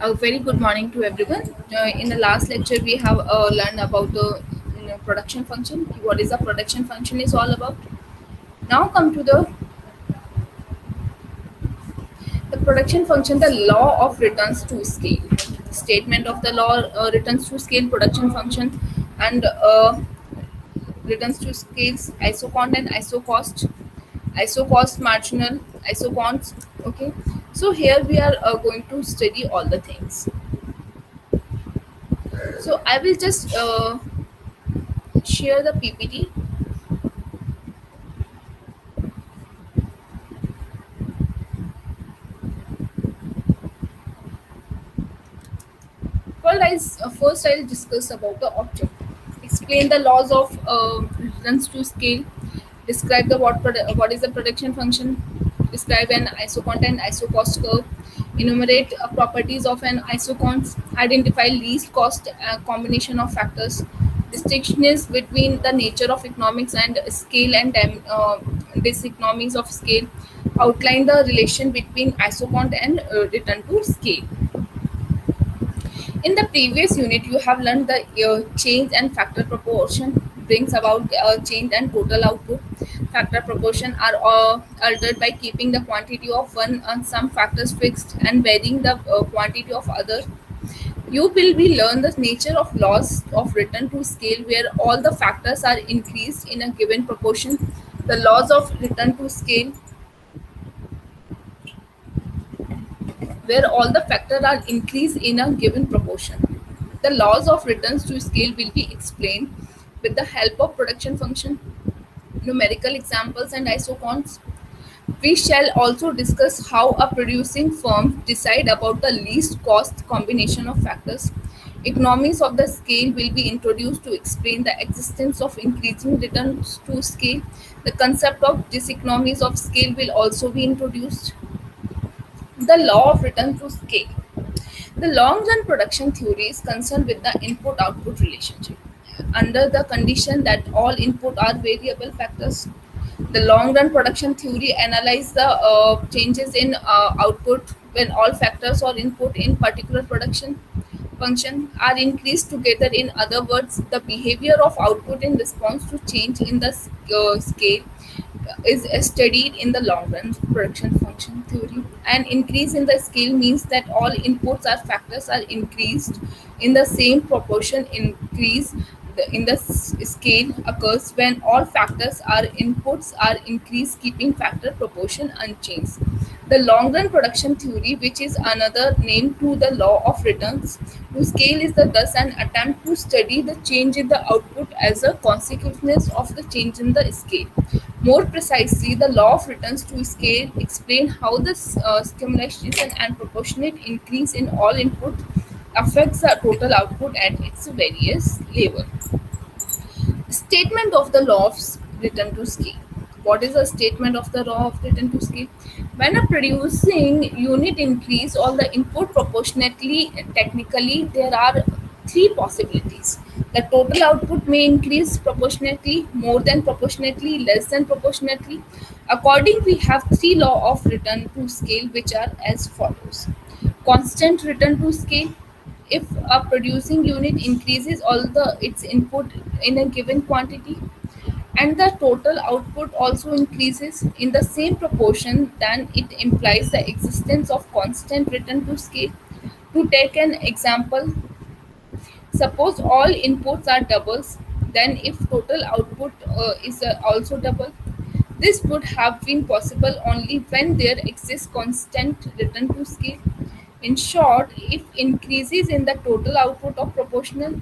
A very good morning to everyone. In the last lecture, we have learned about the production function. What is the production function is all about. Now come to the production function, the law of returns to scale. Statement of the law returns to scale production function and returns to scales isocont and isocost, isocost marginal, isoconts. Okay, so here we are going to study all the things. So I will just share the PPT. First, I'll discuss about the object. Explain the laws of reference to scale. Describe the what is the production function. Describe an isocont and isocost curve. Enumerate properties of an isocont. Identify least cost combination of factors. Distinction is between the nature of economics and scale and diseconomics of scale. Outline the relation between isocont and return to scale. In the previous unit, you have learned the change and factor proportion brings about change and total output. Factor proportion are altered by keeping the quantity of one and some factors fixed and varying the quantity of other. You will be learn the nature of loss of return to scale where all the factors are increased in a given proportion. The laws of return to scale where all the factors are increased in a given proportion. The laws of returns to scale will be explained with the help of production function, numerical examples, and isoconts. We shall also discuss how a producing firm decide about the least cost combination of factors. Economies of the scale will be introduced to explain the existence of increasing returns to scale. The concept of diseconomies of scale will also be introduced. The law of return to scale. The long run production theory is concerned with the input output relationship. Under the condition that all input are variable factors, the long run production theory analyzes the changes in output when all factors or input in particular production function are increased together. In other words, the behavior of output in response to change in the scale is studied in the long run production function theory. An increase in the scale means that all inputs or factors are increased in the same proportion. Increase in the scale occurs when all factors are inputs are increased, keeping factor proportion unchanged. The long run production theory, which is another name to the law of returns to scale, is thus an attempt to study the change in the output as a consequence of the change in the scale. More precisely, the law of returns to scale explain how the stimulation and proportionate increase in all input affects the total output at its various level. Statement of the law of return to scale. What is a statement of the law of return to scale? When a producing unit increase all the input proportionately, technically there are three possibilities. The total output may increase proportionately, more than proportionately, less than proportionately. According, we have three law of return to scale which are as follows. Constant return to scale. If a producing unit increases all the its input in a given quantity and the total output also increases in the same proportion, then it implies the existence of constant return to scale. To take an example, suppose all inputs are doubles, then if total output is also double, this would have been possible only when there exists constant return to scale. In short, if increases in the total output of proportional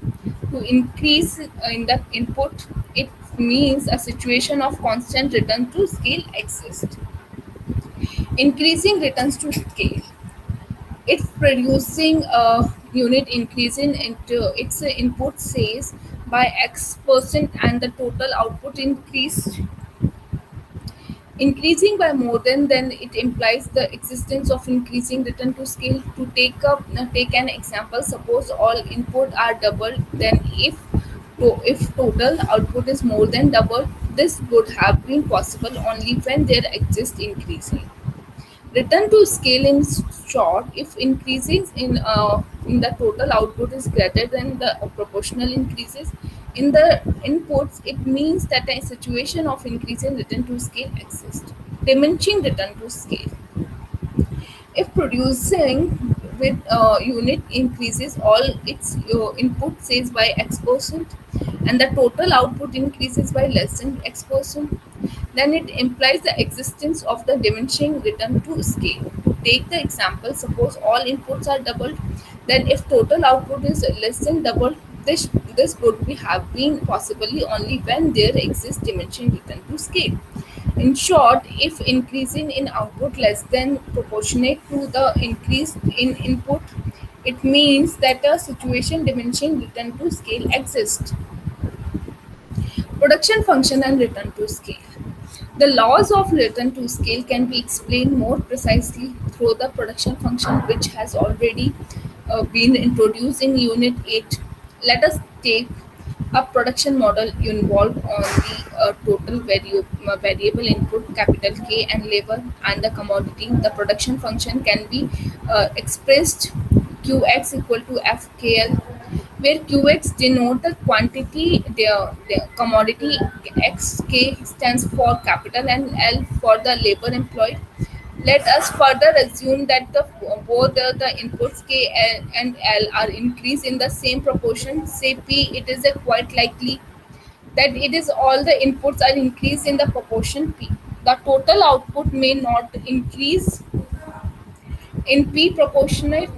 to increase in the input, it means a situation of constant return to scale exists. Increasing returns to scale. If producing a unit increasing into its input says by X% and the total output increasing by more than, then it implies the existence of increasing return to scale. To take an example, suppose all input are doubled, then if total output is more than double, this would have been possible only when there exists increasing Return to scale in short, if increases in the total output is greater than the proportional increases in the inputs, it means that a situation of increase in return to scale exists. Diminishing return to scale. If producing with unit increases all its input says by X%, and the total output increases by less than X%, then it implies the existence of the diminishing return to scale. To take the example, suppose all inputs are doubled, then if total output is less than double, this would be have been possibly only when there exists diminishing return to scale. In short, if increasing in output less than proportionate to the increase in input, it means that a situation diminishing return to scale exists. Production function and return to scale. The laws of return to scale can be explained more precisely through the production function, which has already been introduced in Unit 8. Let us take a production model involved on the total variable input capital K and labor and the commodity. The production function can be expressed Qx equal to FKL, where Qx denote the quantity, the commodity, Xk stands for capital and L for the labor employed. Let us further assume that both the inputs K and L are increased in the same proportion. Say P, it is quite likely that it is all the inputs are increased in the proportion P. The total output may not increase in P proportionate.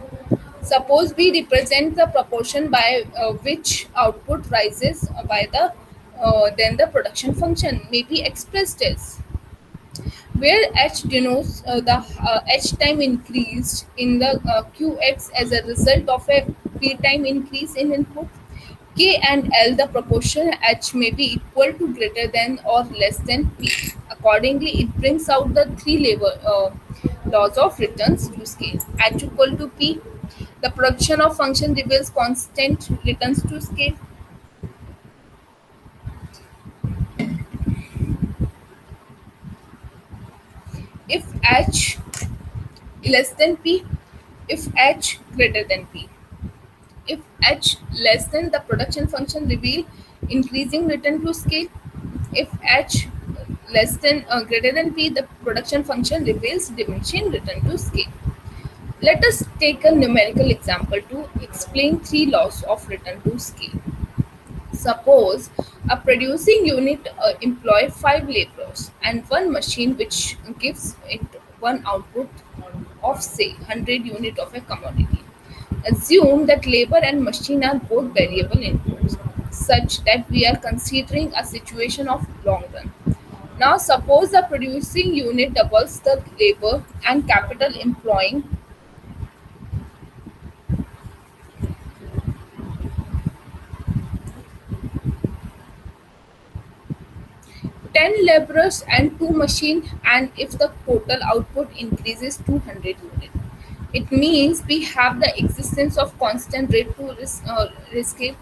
Suppose we represent the proportion by which output rises by the then the production function may be expressed as, where h denotes the h time increased in the qx as a result of a p time increase in input. K and L, the proportion h may be equal to greater than or less than p. Accordingly, it brings out the three laws of returns to scale. H equal to p. The production of function reveals constant returns to scale. If h less than p, if h greater than p. If h less than, the production function reveal increasing return to scale. If h less than greater than p, the production function reveals diminishing return to scale. Let us take a numerical example to explain three laws of return to scale. Suppose a producing unit employ 5 laborers and one machine which gives it one output of say 100 unit of a commodity. Assume that labor and machine are both variable inputs, such that we are considering a situation of long run. Now suppose the producing unit doubles the labor and capital employing 10 laborers and 2 machine, and if the total output increases 200 units. It means we have the existence of constant rate to risk it,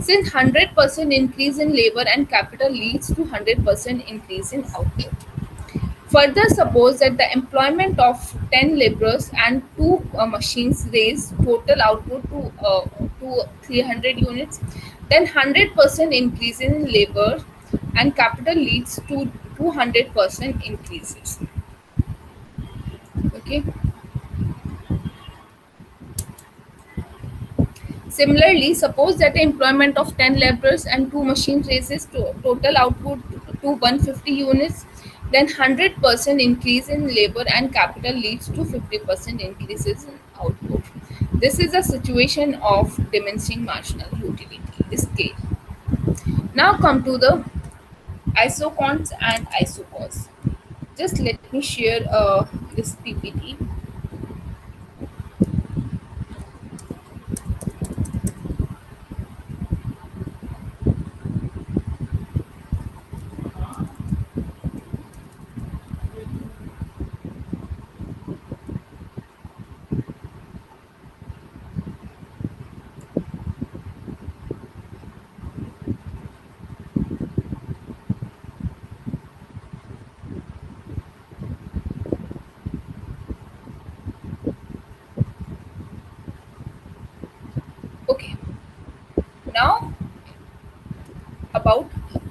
since 100% increase in labor and capital leads to 100% increase in output. Further, suppose that the employment of 10 laborers and 2 machines raise total output to 300 units, then 100% increase in labor and capital leads to 200% increases. Okay. Similarly, suppose that the employment of 10 laborers and 2 machines raises total output to 150 units, then 100% increase in labor and capital leads to 50% increases in output. This is a situation of diminishing marginal utility scale. Now come to the isocons and isocause. Just let me share this PPT.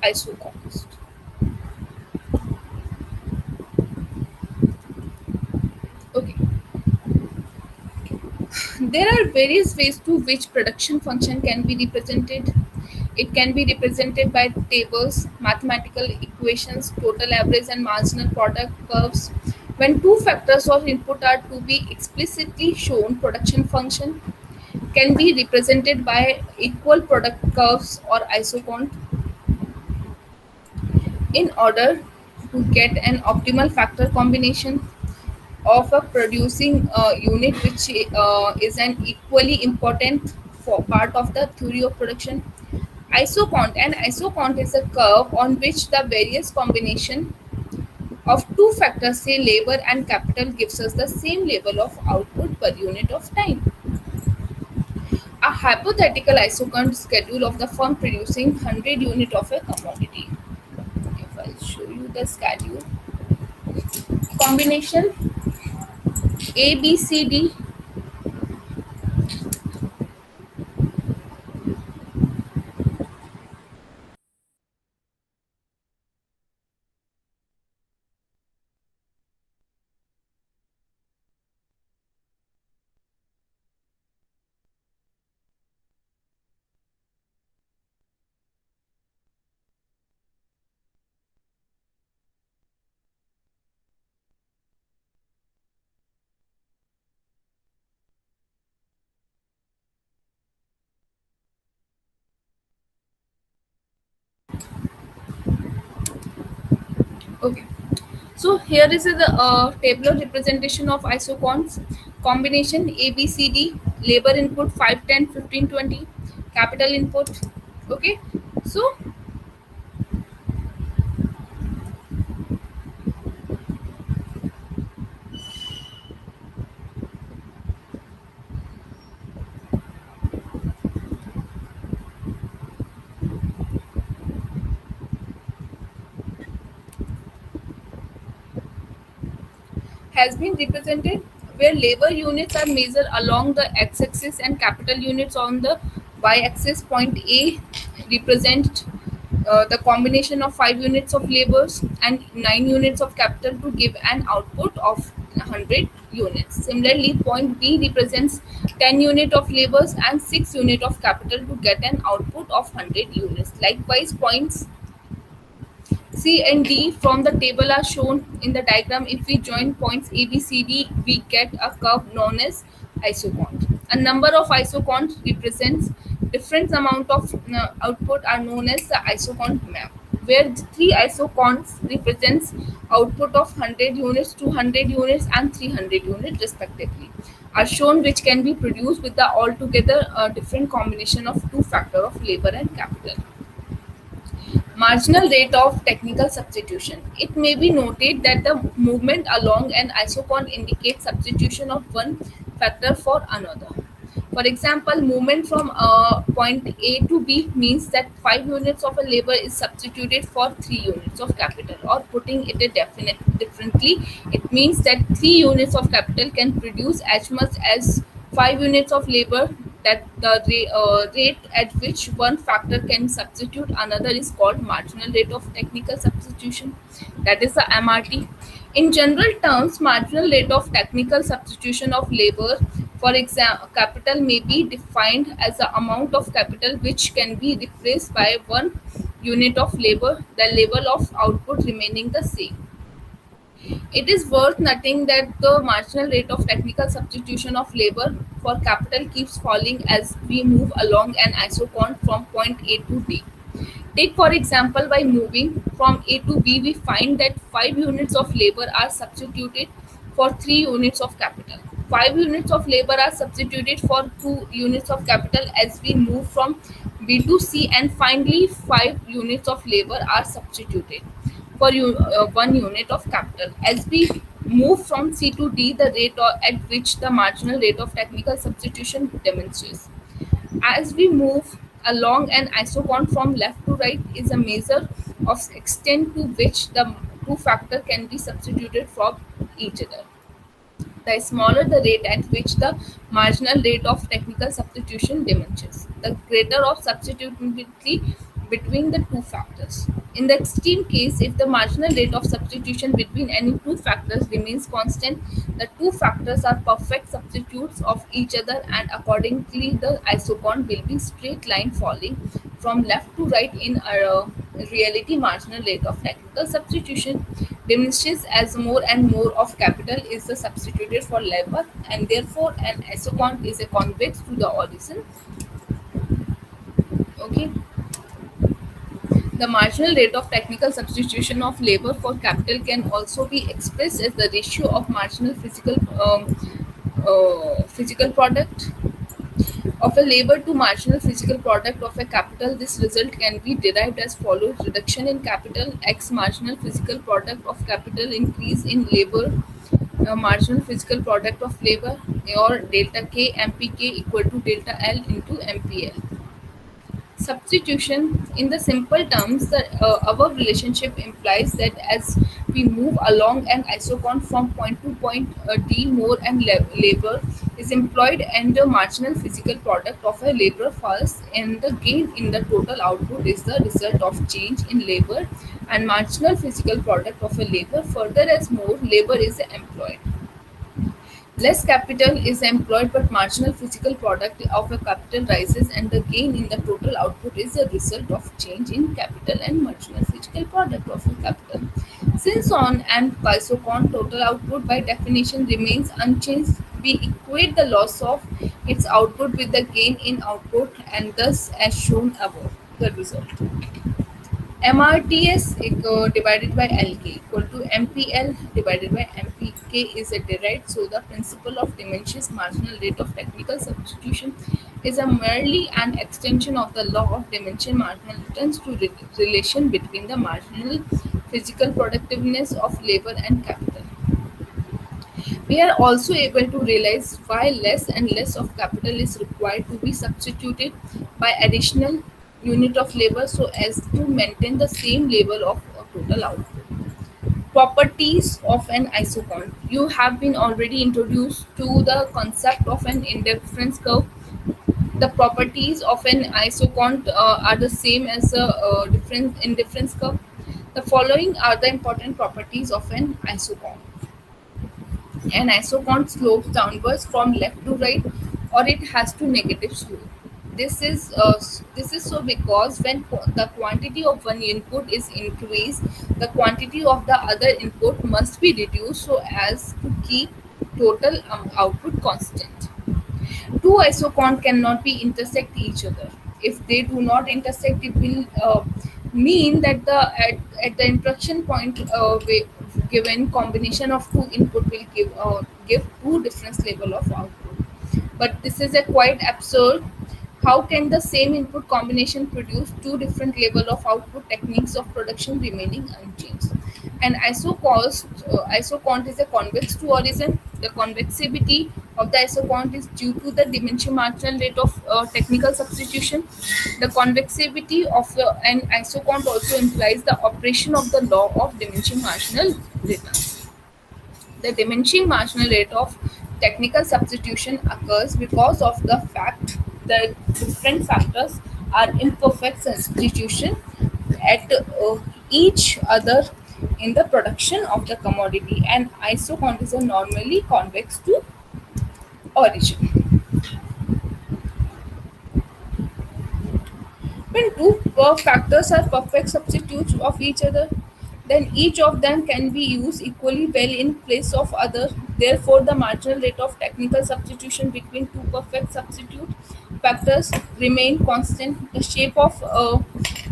isoconst. Okay, there are various ways to which production function can be represented. It can be represented by tables, mathematical equations, total average and marginal product curves. When two factors of input are to be explicitly shown, production function can be represented by equal product curves or isocont. In order to get an optimal factor combination of a producing unit, which is an equally important for part of the theory of production. Isocont. An isocont is a curve on which the various combination of two factors, say labor and capital, gives us the same level of output per unit of time. A hypothetical isocont schedule of the firm producing 100 unit of a commodity. If I show you the schedule, combination A, B, C, D Okay, so here is the tabular representation of isoconts. Combination A, B, C, D, labor input 5, 10, 15, 20, capital input. Okay, so has been represented where labor units are measured along the x-axis and capital units on the y-axis. Point A represent the combination of 5 units of labors and 9 units of capital to give an output of 100 units. Similarly, point B represents 10 unit of labors and 6 unit of capital to get an output of 100 units. Likewise, points C and D from the table are shown in the diagram. If we join points A, B, C, D, we get a curve known as isocont. A number of isoconts represents different amount of output are known as the isocont map, where three isoconts represents output of 100 units, 200 units, and 300 units respectively are shown, which can be produced with the altogether different combination of two factor of labor and capital. Marginal rate of technical substitution. It may be noted that the movement along an isocont indicates substitution of one factor for another. For example, movement from point A to B means that 5 units of a labor is substituted for 3 units of capital. Or putting it a differently, it means that 3 units of capital can produce as much as 5 units of labor. That the rate at which one factor can substitute another is called marginal rate of technical substitution, that is the MRT. In general terms, marginal rate of technical substitution of labor, for example, capital may be defined as the amount of capital which can be replaced by one unit of labor, the level of output remaining the same. It is worth noting that the marginal rate of technical substitution of labor for capital keeps falling as we move along an isocont from point A to D. Take for example, by moving from A to B, we find that 5 units of labor are substituted for 3 units of capital. 5 units of labor are substituted for 2 units of capital as we move from B to C, and finally 5 units of labor are substituted for 1 unit of capital. As we move from C to D, the rate at which the marginal rate of technical substitution diminishes. As we move along an isocont from left to right is a measure of extent to which the two factor can be substituted from each other. The smaller the rate at which the marginal rate of technical substitution diminishes, the greater of substitutability between the two factors. In the extreme case, if the marginal rate of substitution between any two factors remains constant, the two factors are perfect substitutes of each other, and accordingly the isocon will be straight line falling from left to right. In reality, marginal rate of technical substitution diminishes as more and more of capital is substituted for labor, and therefore an isocon is a convex to the origin. Okay. The marginal rate of technical substitution of labor for capital can also be expressed as the ratio of marginal physical product of a labor to marginal physical product of a capital. This result can be derived as follows: reduction in capital x marginal physical product of capital, increase in labor marginal physical product of labor, or delta k mpk equal to delta l into mpl. Substitution. In the simple terms, the above relationship implies that as we move along an isocon from point to point, d more and labor is employed, and the marginal physical product of a labor falls, and the gain in the total output is the result of change in labor and marginal physical product of a labor. Further, as more labor is employed, less capital is employed, but marginal physical product of a capital rises, and the gain in the total output is a result of change in capital and marginal physical product of a capital. Since on and isocon total output by definition remains unchanged, we equate the loss of its output with the gain in output, and thus, as shown above, the result. MRTS divided by LK equal to MPL divided by MPK is a derived, so the principle of diminishes marginal rate of technical substitution is a merely an extension of the law of diminishing marginal returns to relation between the marginal physical productiveness of labor and capital. We are also able to realize why less and less of capital is required to be substituted by additional unit of labor so as to maintain the same level of total output. Properties of an isocon. You have been already introduced to the concept of an indifference curve. The properties of an isocon are the same as a different indifference curve. The following are the important properties of an isocon. An isocon slopes downwards from left to right, or it has to negative slope. This is so because when the quantity of one input is increased, the quantity of the other input must be reduced so as to keep total output constant. Two isocons cannot be intersect each other. If they do not intersect, it will mean that at the interaction point, given combination of two input will give two different level of output. But this is a quite absurd. How can the same input combination produce two different level of output? Techniques of production remaining unchanged. An isocont is a convex to origin. The convexivity of the isocont is due to the diminishing marginal rate of technical substitution. The convexivity of an isocont also implies the operation of the law of diminishing marginal returns. The diminishing marginal rate of technical substitution occurs because of the fact that different factors are imperfect substitution at each other in the production of the commodity, and isocont is normally convex to origin. When two factors are perfect substitutes of each other, then each of them can be used equally well in place of other. Therefore, the marginal rate of technical substitution between two perfect substitute factors remain constant. The shape of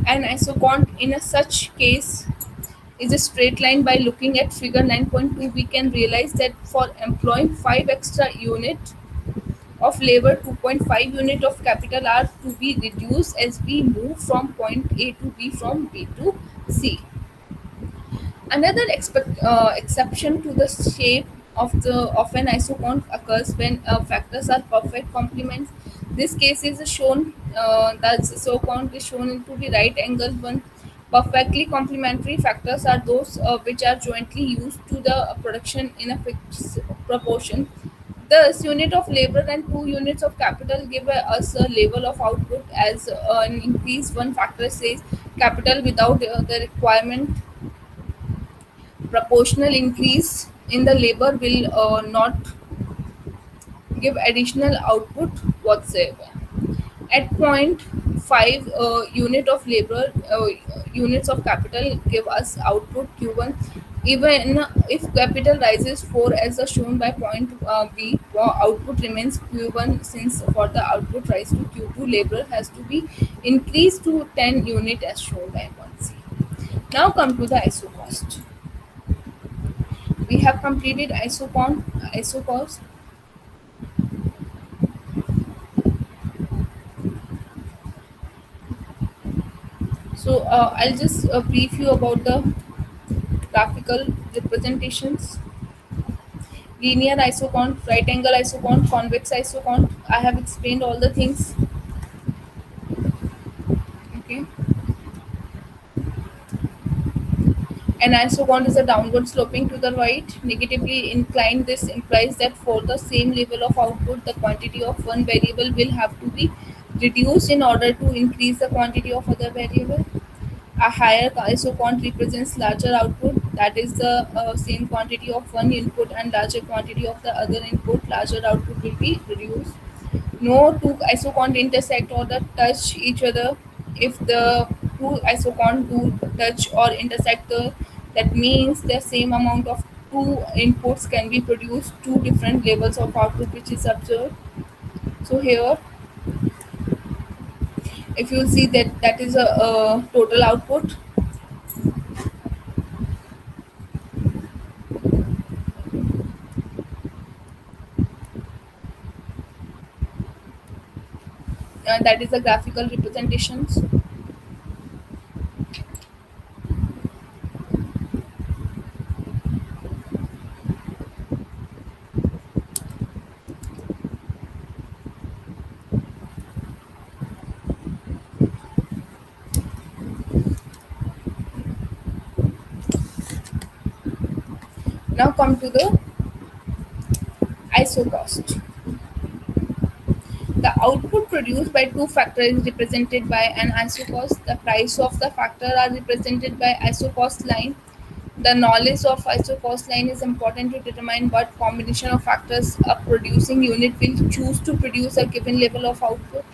an isocont in a such case is a straight line. By looking at figure 9.2, we can realize that for employing 5 extra unit of labor, 2.5 unit of capital are to be reduced as we move from point A to B, from B to C. Another exception to the shape of an isocont occurs when factors are perfect complements. This case is shown. The isocont is shown into the right angle one. Perfectly complementary factors are those which are jointly used to the production in a fixed proportion. Thus, unit of labor and two units of capital give us a level of output as an increase. One factor says capital without the requirement proportional increase in the labor will not give additional output whatsoever. At point 5 unit of labor units of capital give us output Q1 even if capital rises 4 as shown by point B, output remains Q1 since for the output rise to Q2 labor has to be increased to 10 unit as shown by point C. Now come to the ISO cost. We have completed ISO cost. So I'll just brief you about the graphical representations. Linear isocont, right angle isocont, convex isocont. I have explained all the things. Okay. An isocont is a downward sloping to the right, negatively inclined. This implies that for the same level of output, the quantity of one variable will have to be reduced in order to increase the quantity of other variable. A higher isocont represents larger output, that is the same quantity of one input and larger quantity of the other input, larger output will be reduced. No two isocont intersect or the touch each other. If the two isocont do touch or intersect, that means the same amount of two inputs can be produced, two different levels of output which is observed. So here, if you see that is a total output. That is the graphical representations. Now come to the ISO cost. The output produced by two factor is represented by an ISO cost. The price of the factor are represented by ISO cost line. The knowledge of ISO cost line is important to determine what combination of factors a producing unit will choose to produce a given level of output.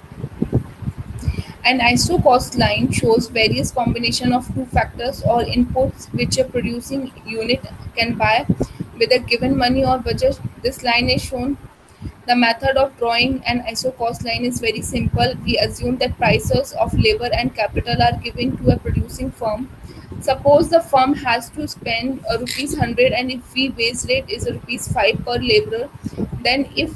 An ISO cost line shows various combination of two factors or inputs which a producing unit can buy with a given money or budget. This line is shown. The method of drawing an ISO cost line is very simple. We assume that prices of labor and capital are given to a producing firm. Suppose the firm has to spend rupees 100 and if the wage rate is rupees 5 per laborer, then if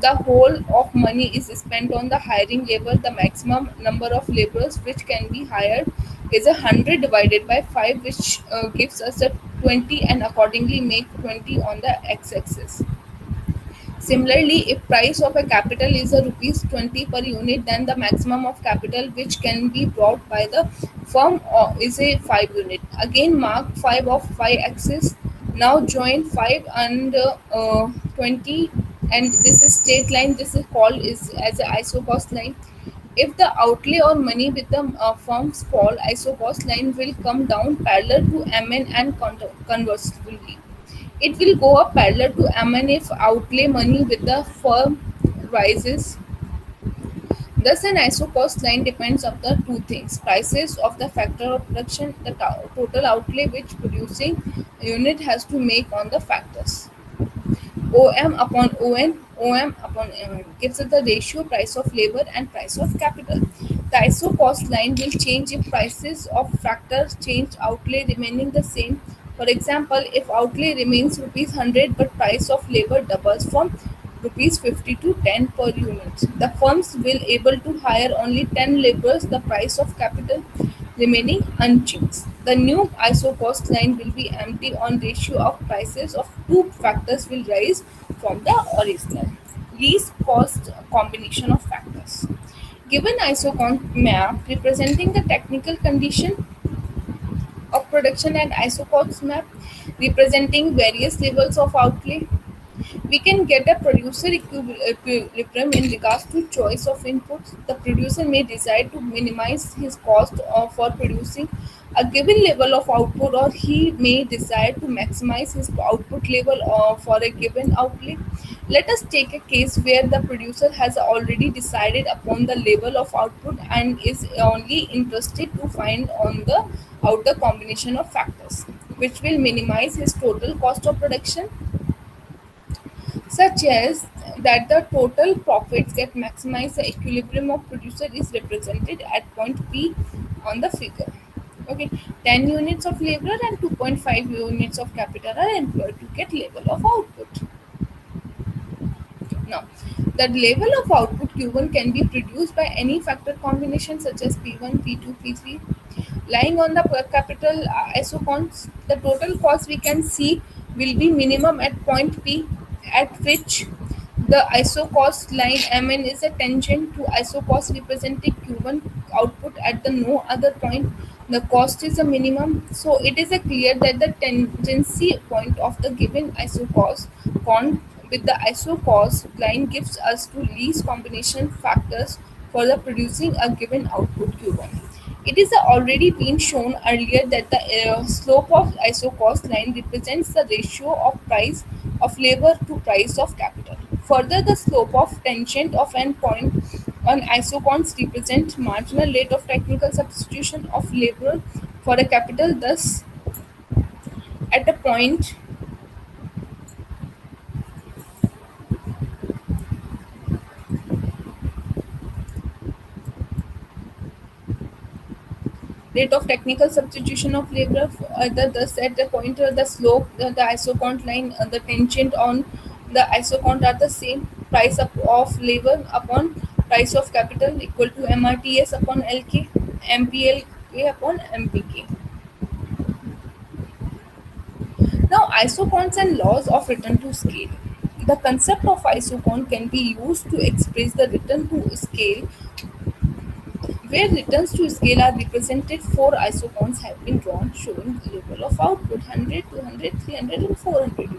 the whole of money is spent on the hiring labor, the maximum number of laborers which can be hired is 100 divided by 5 which gives us a 20 and accordingly make 20 on the x-axis. Similarly, if price of a capital is a rupees 20 per unit, then the maximum of capital which can be brought by the firm is a 5 unit. Again, mark 5 of y-axis. Now join 5 and 20, and this is straight line. This is called is as a iso cost line. If the outlay or money with the firm's fall, iso cost line will come down parallel to MN and conversely. It will go up parallel to MN if outlay money with the firm rises. Thus, an ISO cost line depends on the two things: prices of the factor of production, the total outlay which producing unit has to make on the factors. OM upon OM upon MN gives us the ratio price of labor and price of capital. The ISO cost line will change if prices of factors change, outlay remaining the same. For example, if outlay remains rupees 100 but price of labor doubles from rupees 50 to 10 per unit, the firms will able to hire only 10 laborers, the price of capital remaining unchanged. The new ISO cost line will be empty on ratio of prices of two factors will rise from the original. Least cost combination of factors. Given isocont map representing the technical condition of production and isocost map representing various levels of outlay. We can get a producer equilibrium in regards to choice of inputs. The producer may decide to minimize his cost for producing a given level of output, or he may decide to maximize his output level for a given outlay. Let us take a case where the producer has already decided upon the level of output and is only interested to find on the outer combination of factors which will minimize his total cost of production, such as that the total profits get maximized. The equilibrium of producer is represented at point P on the figure. Okay, 10 units of labor and 2.5 units of capital are employed to get level of output. Now, the level of output Q1 can be produced by any factor combination such as P1, P2, P3. Lying on the per capital isocons, the total cost we can see will be minimum at point P, at which the isocost line Mn is a tangent to isocost representing Q1 output at the no other point. The cost is a minimum, so it is a clear that the tangency point of the given isocost con with the isocost line gives us to least combination factors for the producing a given output Q1. It is already been shown earlier that the slope of isocost line represents the ratio of price of labor to price of capital. Further, the slope of tangent of an point on isocons represents marginal rate of technical substitution of labor for a capital. Thus, at a point rate of technical substitution of labor, thus at the point the slope, the isocont line, the tangent on the isocont are the same. Price of labor upon price of capital equal to MRTS upon LK, MPLK upon MPK. Now, isoconts and laws of return to scale. The concept of isocont can be used to express the return to scale, where returns to scale are represented. Four isocons have been drawn showing the level of output 100, 200, 300, and 400.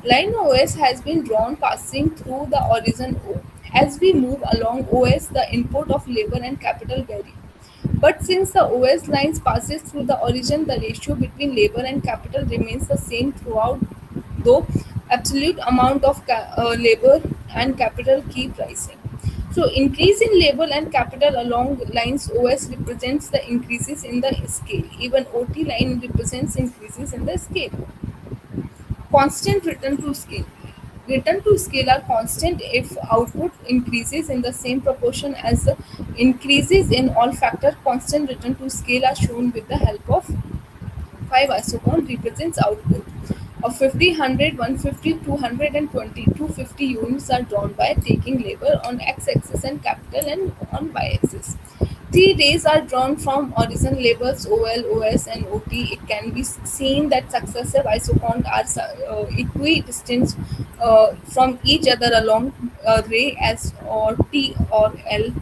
Line OS has been drawn passing through the origin O. As we move along OS, the input of labor and capital vary. But since the OS lines passes through the origin, the ratio between labor and capital remains the same throughout, though absolute amount of labor and capital keep rising. So increase in labor and capital along lines OS represents the increases in the scale. Even OT line represents increases in the scale. Constant return to scale. Return to scale are constant if output increases in the same proportion as the increases in all factor. Constant return to scale are shown with the help of 5 isocon represents output of 50, 100, 150, 200, and 20. 250 units are drawn by taking labor on x-axis and capital and on y-axis. 3 rays are drawn from origin labels OL, OS, and OT. It can be seen that successive isocons are equidistant from each other along a ray S or T or L,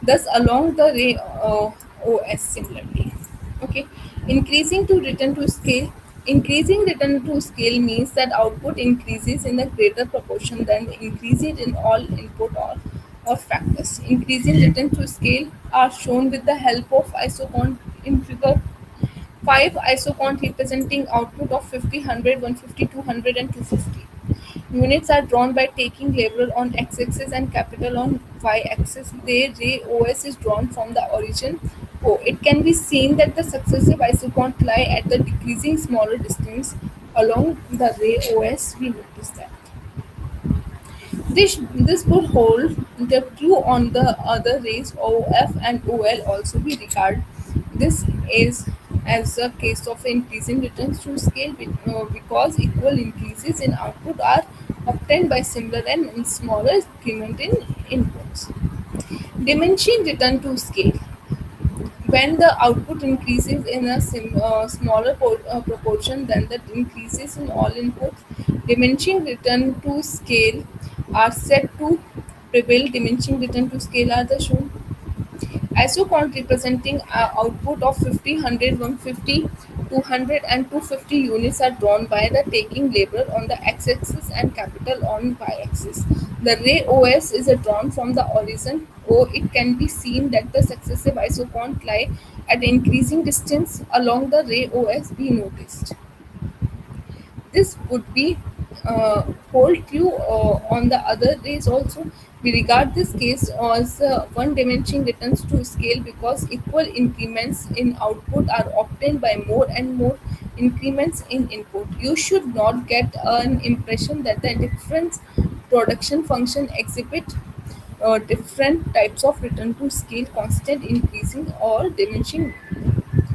thus along the ray OS similarly. Okay, increasing to return to scale. Increasing return to scale means that output increases in a greater proportion than the increases in all input or factors. Increasing return to scale are shown with the help of isocont in figure 5. Isocont representing output of 50, 100, 150, 200, and 250. Units are drawn by taking labor on x-axis and capital on y-axis. The ray OS is drawn from the origin O. It can be seen that the successive isocont lie at the decreasing smaller distance along the ray OS. We notice that. This would hold the true on the other rays OF and OL also. We regard this is as a case of increasing returns to scale because equal increases in output are obtained by similar and smaller increment in inputs. Diminishing return to scale. When the output increases in a smaller proportion than the increases in all inputs, diminishing return to scale are said to prevail. Diminishing return to scale are the shown. Isocont representing output of 50, 100, 150 200 and 250 units are drawn by the taking labor on the x-axis and capital on y-axis. The ray OS is drawn from the origin O. It can be seen that the successive isopoint lie at increasing distance along the ray OS be noticed. This would be hold true on the other rays also. We regard this case as one dimension returns to scale because equal increments in output are obtained by more and more increments in input. You should not get an impression that the different production function exhibit different types of return to scale, constant, increasing, or diminishing.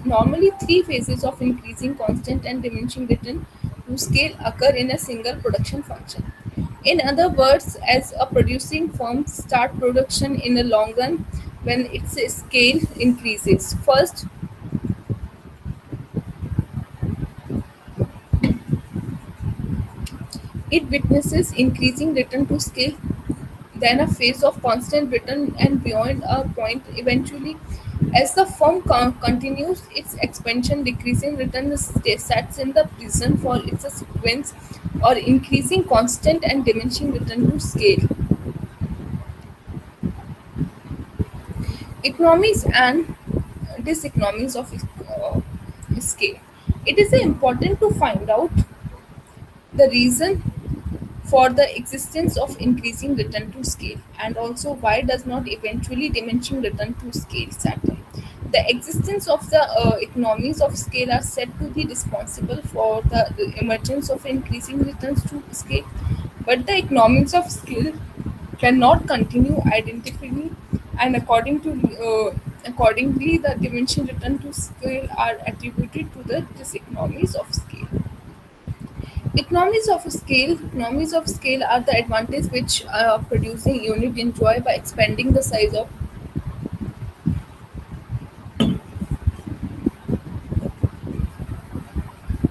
Normally, three phases of increasing, constant, and diminishing return to scale occur in a single production function. In other words, as a producing firm start production in the long run when its scale increases. First, it witnesses increasing return to scale, then a phase of constant return, and beyond a point eventually. As the firm continues its expansion, decreasing return sets in the prison for its sequence or increasing constant and diminishing return to scale. Economies and diseconomies of scale. It is important to find out the reason for the existence of increasing return to scale and also why does not eventually diminishing return to scale settle. The existence of the economies of scale are said to be responsible for the emergence of increasing returns to scale, but the economies of scale cannot continue identically, and accordingly the diminishing return to scale are attributed to the diseconomies of scale. Economies of scale are the advantage which a producing unit enjoy by expanding the size of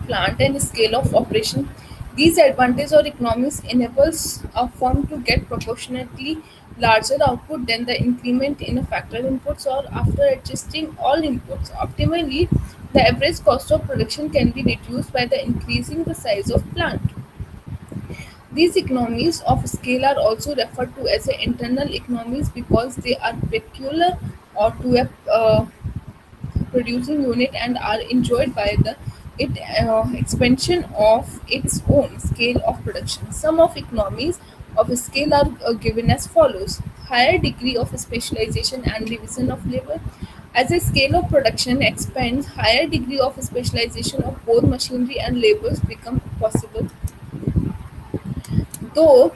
plant and scale of operation. These advantages or economies enables a firm to get proportionately larger output than the increment in a factor inputs or after adjusting all inputs. Optimally, the average cost of production can be reduced by the increasing the size of plant. These economies of scale are also referred to as internal economies because they are peculiar or to a producing unit and are enjoyed by the it expansion of its own scale of production. Some of economies of scale are given as follows: higher degree of specialization and division of labor. As a scale of production expands, higher degree of specialization of both machinery and labors become possible. Though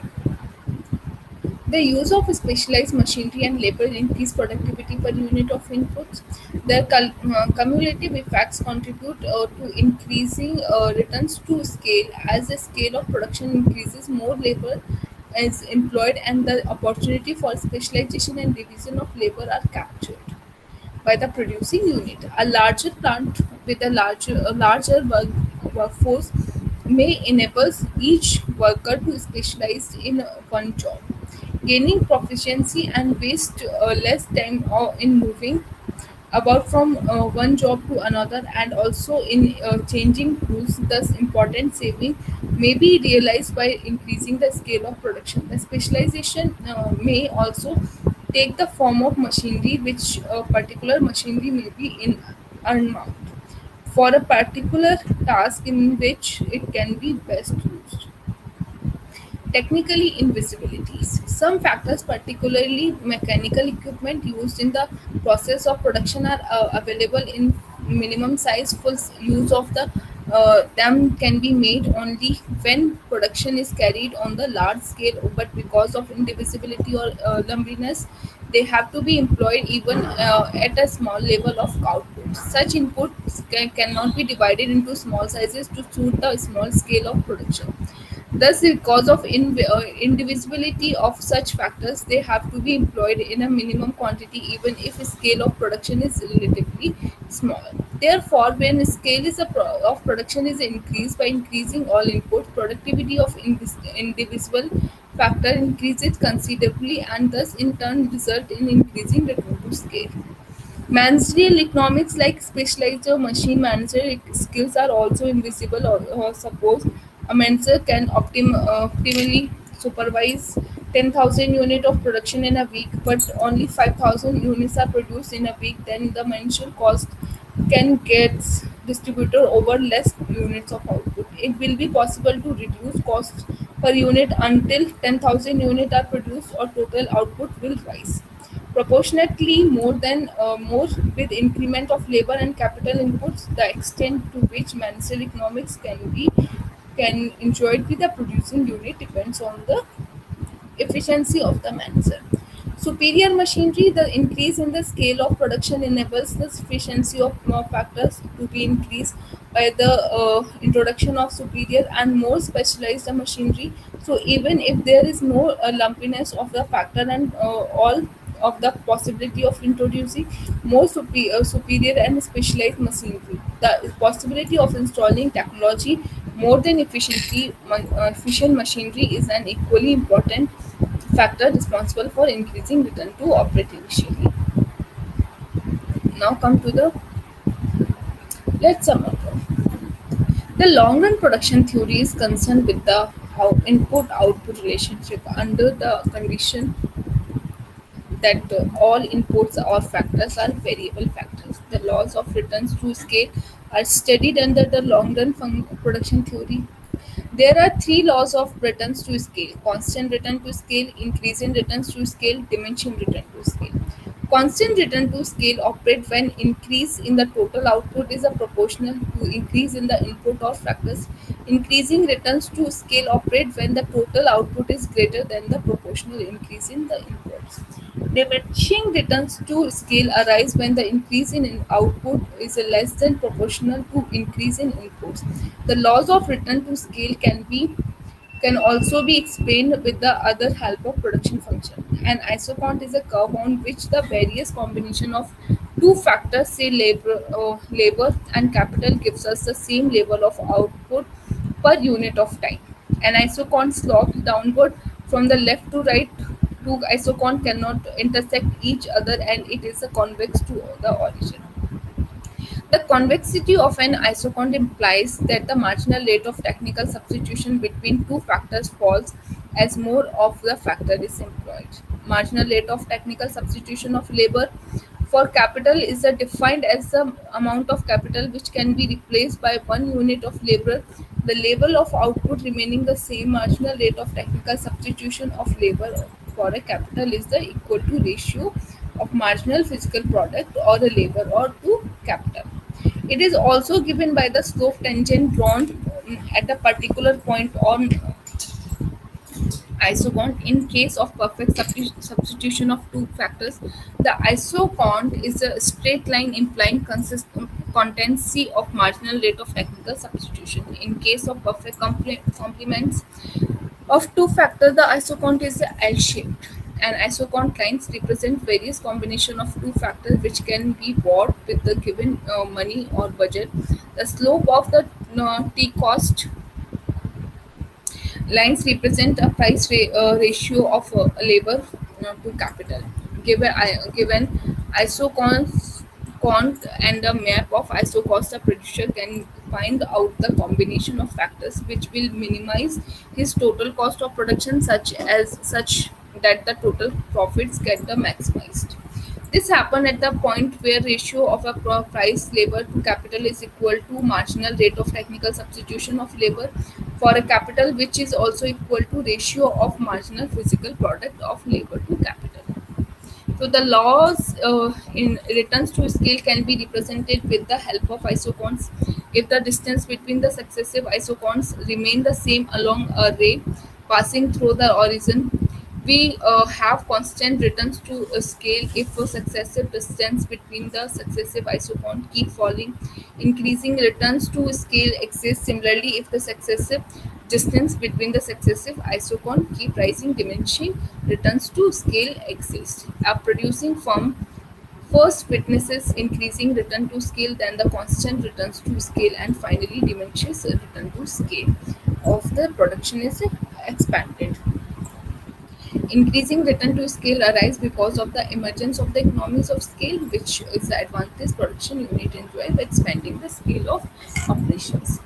the use of specialized machinery and labor increase productivity per unit of inputs. Their cumulative effects contribute to increasing returns to scale. As the scale of production increases, more labor is employed, and the opportunity for specialization and division of labor are captured by the producing unit. A larger plant with a larger workforce may enable each worker to specialize in one job, gaining proficiency and waste less time in moving about from one job to another and also in changing tools. Thus, important saving may be realized by increasing the scale of production. The specialization may also take the form of machinery, which particular machinery may be in unmarked for a particular task in which it can be best used. Technically, invisibilities. Some factors, particularly mechanical equipment used in the process of production, are available in minimum size. Full use of them can be made only when production is carried on the large scale, but because of indivisibility or lumbiness, they have to be employed even at a small level of output. Such inputs cannot be divided into small sizes to suit the small scale of production. Thus, because of indivisibility of such factors, they have to be employed in a minimum quantity even if scale of production is relatively small. Therefore, when scale of production is increased by increasing all inputs, productivity of indivisible factor increases considerably and thus in turn result in increasing return to scale. Managerial economics like specialized or machine manager skills are also invisible or suppose a manager can optimally supervise 10,000 unit of production in a week but only 5,000 units are produced in a week, then the mentioned cost can get distributed over less units of output. It will be possible to reduce costs per unit until 10,000 units are produced or total output will rise proportionately more with increment of labor and capital inputs. The extent to which managerial economics can enjoyed with the producing unit depends on the efficiency of the manager. Superior machinery, the increase in the scale of production enables the efficiency of more factors to be increased by the introduction of superior and more specialized machinery. So even if there is no lumpiness of the factor and all of the possibility of introducing more superior and specialized machinery, the possibility of installing technology more than efficient machinery is an equally important factor responsible for increasing return to operating efficiently. Now come to the let's sum up. The long run production theory is concerned with the how input output relationship under the condition that all inputs or factors are variable factors. The laws of returns to scale are studied under the long run production theory. There are three laws of returns to scale: constant return to scale, increase in returns to scale, diminishing return to scale. Constant return to scale operate when increase in the total output is a proportional to increase in the input or factors. Increasing returns to scale operate when the total output is greater than the proportional increase in the inputs. Diminishing returns to scale arise when the increase in output is less than proportional to increase in inputs. The laws of return to scale can also be explained with the other help of production function. An isocount is a curve on which the various combination of two factors, say labor and capital, gives us the same level of output per unit of time. An isocount slopes downward from the left to right. Two isocount cannot intersect each other and it is a convex to the origin. The convexity of an isocount implies that the marginal rate of technical substitution between two factors falls as more of the factor is employed. Marginal rate of technical substitution of labor for capital is defined as the amount of capital which can be replaced by one unit of labor. The level of output remaining the same. Marginal rate of technical substitution of labor for a capital is the equal to ratio of marginal physical product or a labor or to capital. It is also given by the slope tangent drawn at a particular point on isocount. In case of perfect substitution of two factors, the isocount is a straight line implying constancy of marginal rate of technical substitution. In case of perfect complements of two factors, the isocount is L-shaped. And isocount lines represent various combination of two factors which can be bought with the given money or budget. The slope of the T cost lines represent a ratio of labor to capital. Given isocont and a map of isocost, the producer can find out the combination of factors which will minimize his total cost of production such that the total profits get the maximized. This happen at the point where ratio of a price labor to capital is equal to marginal rate of technical substitution of labor for a capital, which is also equal to ratio of marginal physical product of labor to capital. So the laws in returns to scale can be represented with the help of isocounts. If the distance between the successive isocounts remain the same along a ray passing through the origin, we have constant returns to a scale if a successive distance between the successive isocount keep falling. Increasing returns to scale exists. Similarly, if the successive distance between the successive isocount keep rising, diminishing returns to scale exists. A producing firm first witnesses increasing return to scale, then the constant returns to scale, and finally diminishes return to scale of the production is expanded. Increasing return to scale arise because of the emergence of the economies of scale, which is the advantage production unit enjoy by expanding the scale of operations.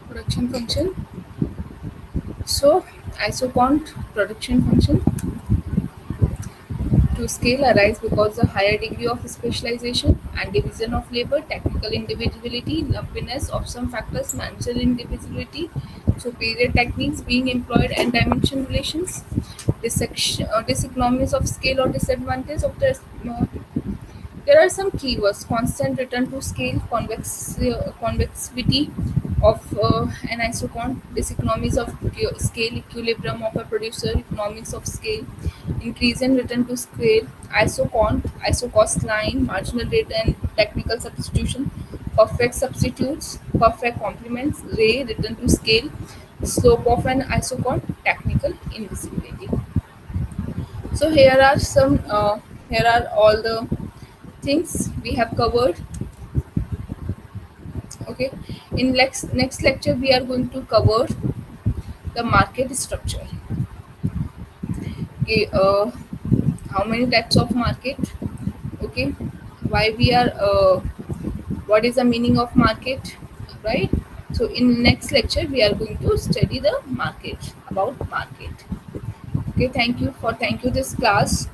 Production function. So, isocont production function to scale arise because a higher degree of specialization and division of labor, technical individuality, lumpiness of some factors, managerial individuality, superior techniques being employed, and dimension relations, diseconomies of scale or disadvantage of the there are some keywords: constant return to scale, convexity of an isocon, diseconomies of scale, equilibrium of a producer, economics of scale, increase in return to scale, isocon, isocost line, marginal rate and technical substitution, perfect substitutes, perfect complements, ray, return to scale, slope of an isocon, technical invisibility. So here are all the things we have covered. Okay, in next lecture we are going to cover the market structure. Okay, how many types of market? Okay, why we are what is the meaning of market, right? So in next lecture we are going to study the market, about market. Okay, thank you this class.